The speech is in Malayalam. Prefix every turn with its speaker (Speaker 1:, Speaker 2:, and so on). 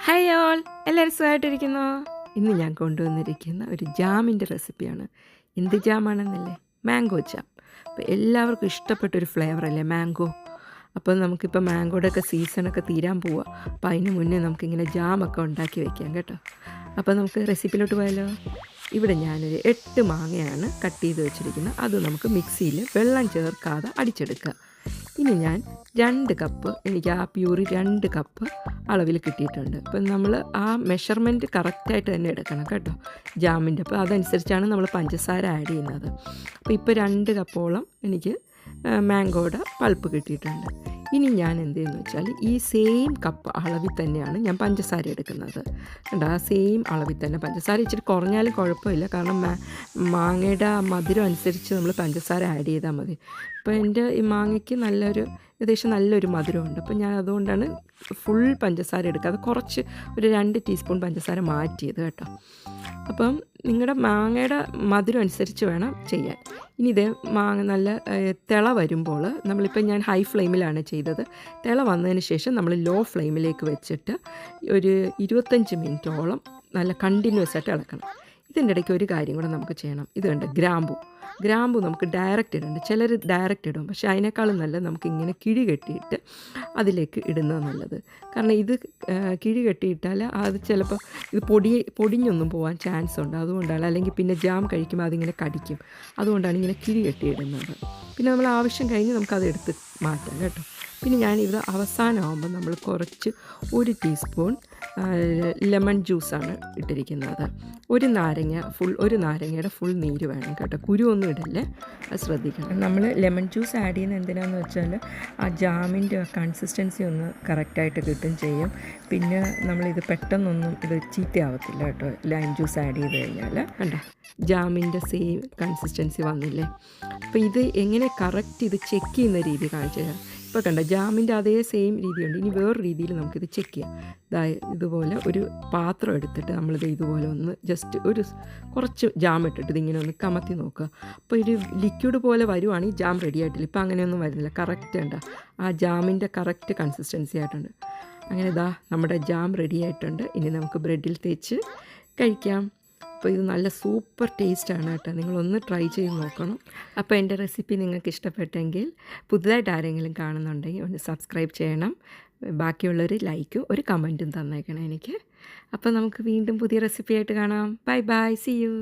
Speaker 1: ഹായ് ഓൾ, എല്ലാവരും സുഖമായിട്ടിരിക്കുന്നോ? ഇന്ന് ഞാൻ കൊണ്ടുവന്നിരിക്കുന്ന ഒരു ജാമിൻ്റെ റെസിപ്പിയാണ്. എന്ത് ജാമാണെന്നല്ലേ? Mango jam. അപ്പോൾ എല്ലാവർക്കും ഇഷ്ടപ്പെട്ടൊരു ഫ്ലേവറല്ലേ മാംഗോ. അപ്പോൾ നമുക്കിപ്പോൾ മാംഗോയുടെയൊക്കെ സീസണൊക്കെ തീരാൻ പോവുക. അപ്പോൾ അതിന് മുന്നേ നമുക്കിങ്ങനെ ജാമൊക്കെ ഉണ്ടാക്കി വയ്ക്കാം കേട്ടോ. അപ്പോൾ നമുക്ക് റെസിപ്പിയിലോട്ട് പോയാലോ. ഇവിടെ ഞാനൊരു 8 മാങ്ങയാണ് കട്ട് ചെയ്ത് വെച്ചിരിക്കുന്നത്. അത് നമുക്ക് മിക്സിയിൽ വെള്ളം ചേർക്കാതെ അടിച്ചെടുക്കുക. ഇനി ഞാൻ 2 കപ്പ്, എനിക്ക് ആ പ്യൂരി 2 കപ്പ് അളവിൽ കിട്ടിയിട്ടുണ്ട്. അപ്പം നമ്മൾ ആ മെഷർമെൻറ്റ് കറക്റ്റായിട്ട് തന്നെ എടുക്കണം കേട്ടോ ജാമിൻ്റെ. അപ്പോൾ അതനുസരിച്ചാണ് നമ്മൾ പഞ്ചസാര ആഡ് ചെയ്യുന്നത്. അപ്പോൾ ഇപ്പോൾ 2 കപ്പോളം എനിക്ക് മാംഗോയുടെ പൾപ്പ് കിട്ടിയിട്ടുണ്ട്. ഇനി ഞാൻ എന്ത് ചെയ്യുന്നു വെച്ചാൽ ഈ സെയിം കപ്പ് അളവിൽ തന്നെയാണ് ഞാൻ പഞ്ചസാര എടുക്കുന്നത്. കണ്ടോ, ആ സെയിം അളവിൽ തന്നെ പഞ്ചസാര ഇച്ചിരി കുറഞ്ഞാലും കുഴപ്പമില്ല, കാരണം മാങ്ങയുടെ മധുരം അനുസരിച്ച് നമ്മൾ പഞ്ചസാര ആഡ് ചെയ്താൽ മതി. അപ്പോൾ എൻ്റെ ഈ മാങ്ങയ്ക്ക് ഏകദേശം നല്ലൊരു മധുരമുണ്ട്. അപ്പോൾ ഞാൻ അതുകൊണ്ടാണ് ഫുൾ പഞ്ചസാര എടുക്കാതെ കുറച്ച് ഒരു 2 ടീസ്പൂൺ പഞ്ചസാര മാറ്റിയത് കേട്ടോ. അപ്പം നിങ്ങളുടെ മാങ്ങയുടെ മധുരം അനുസരിച്ച് വേണം ചെയ്യാൻ. ഇനി ഇതേ മാങ്ങ നല്ല തിള വരുമ്പോൾ നമ്മളിപ്പോൾ ഞാൻ ഹൈ ഫ്ലെയിമിലാണ് ചെയ്തത്. തിള വന്നതിന് ശേഷം നമ്മൾ ലോ ഫ്ലെയിമിലേക്ക് വെച്ചിട്ട് ഒരു 25 മിനിറ്റോളം നല്ല കണ്ടിന്യൂസ് ആയിട്ട് ഇളക്കണം. ഇതിൻ്റെ ഇടയ്ക്ക് ഒരു കാര്യം കൂടെ നമുക്ക് ചെയ്യണം. ഇത് കണ്ട് ഗ്രാമ്പു നമുക്ക് ഡയറക്റ്റ് ഇടണ്ട. ചിലർ ഡയറക്റ്റ് ഇടും, പക്ഷേ അതിനേക്കാളും നല്ലത് നമുക്കിങ്ങനെ കിഴി കെട്ടിയിട്ട് അതിലേക്ക് ഇടുന്നത് നല്ലത്. കാരണം ഇത് കിഴി കെട്ടിയിട്ടാൽ അത് ചിലപ്പോൾ ഇത് പൊടിഞ്ഞൊന്നും പോകാൻ ചാൻസ് ഉണ്ട്. അതുകൊണ്ടാണ്, അല്ലെങ്കിൽ പിന്നെ ജാം കഴിക്കുമ്പോൾ അതിങ്ങനെ കടിക്കും. അതുകൊണ്ടാണ് ഇങ്ങനെ കിഴി കെട്ടിയിടുന്നത്. പിന്നെ നമ്മൾ ആവശ്യം കഴിഞ്ഞ് നമുക്കത് എടുത്ത് മാറ്റാം കേട്ടോ. പിന്നെ ഞാനിത് അവസാനമാകുമ്പോൾ നമ്മൾ കുറച്ച് 1 ടീസ്പൂൺ ലെമൺ ജ്യൂസാണ് ഇട്ടിരിക്കുന്നത്. ഒരു നാരങ്ങയുടെ ഫുൾ നീര് വേണം കേട്ടോ. കുരുവൊന്നും ഇടല്ലേ, അത് ശ്രദ്ധിക്കണം. നമ്മൾ ലെമൺ ജ്യൂസ് ആഡ് ചെയ്യുന്നത് എന്തിനാണെന്ന് വെച്ചാൽ ആ ജാമിൻ്റെ കൺസിസ്റ്റൻസി ഒന്ന് കറക്റ്റായിട്ട് കിട്ടും ചെയ്യും. പിന്നെ നമ്മളിത് പെട്ടെന്നൊന്നും ഇത് ചീത്തയാവത്തില്ല കേട്ടോ, ലൈം ജ്യൂസ് ആഡ് ചെയ്ത് കഴിഞ്ഞാൽ. കണ്ടോ, ജാമിൻ്റെ സെയിം കൺസിസ്റ്റൻസി വന്നില്ലേ. അപ്പോൾ ഇത് എങ്ങനെ കറക്റ്റ് ഇത് ചെക്ക് ചെയ്യുന്ന രീതി കാണിച്ചു തരാം. ഇപ്പോൾ കണ്ട ജാമിൻ്റെ അതേ സെയിം രീതിയുണ്ട്. ഇനി വേറെ രീതിയിൽ നമുക്കിത് ചെക്ക് ചെയ്യാം. ഇതുപോലെ ഒരു പാത്രം എടുത്തിട്ട് നമ്മളിത് ഇതുപോലെ ഒന്ന് ജസ്റ്റ് കുറച്ച് ജാം ഇട്ടിട്ട് ഇതിങ്ങനെ ഒന്ന് കമത്തി നോക്കുക. അപ്പോൾ ഒരു ലിക്വിഡ് പോലെ വരുവാണ്, ഈ ജാം റെഡി ആയിട്ടില്ല. ഇപ്പോൾ അങ്ങനെയൊന്നും വരുന്നില്ല, കറക്റ്റ് ഉണ്ട്, ആ ജാമിൻ്റെ കറക്റ്റ് കൺസിസ്റ്റൻസി ആയിട്ടുണ്ട്. അങ്ങനെ നമ്മുടെ ജാം റെഡി ആയിട്ടുണ്ട്. ഇനി നമുക്ക് ബ്രെഡിൽ തേച്ച് കഴിക്കാം. അപ്പോൾ ഇത് നല്ല സൂപ്പർ ടേസ്റ്റാണ് കേട്ടോ, നിങ്ങളൊന്ന് ട്രൈ ചെയ്ത് നോക്കണം. അപ്പോൾ എൻ്റെ റെസിപ്പി നിങ്ങൾക്ക് ഇഷ്ടപ്പെട്ടെങ്കിൽ, പുതുതായിട്ട് ആരെങ്കിലും കാണുന്നുണ്ടെങ്കിൽ ഒന്ന് സബ്സ്ക്രൈബ് ചെയ്യണം. ബാക്കിയുള്ളവർ ലൈക്കും ഒരു കമൻറ്റും തന്നേക്കണം എനിക്ക്. അപ്പോൾ നമുക്ക് വീണ്ടും പുതിയ റെസിപ്പിയായിട്ട് കാണാം. Bye bye, see U.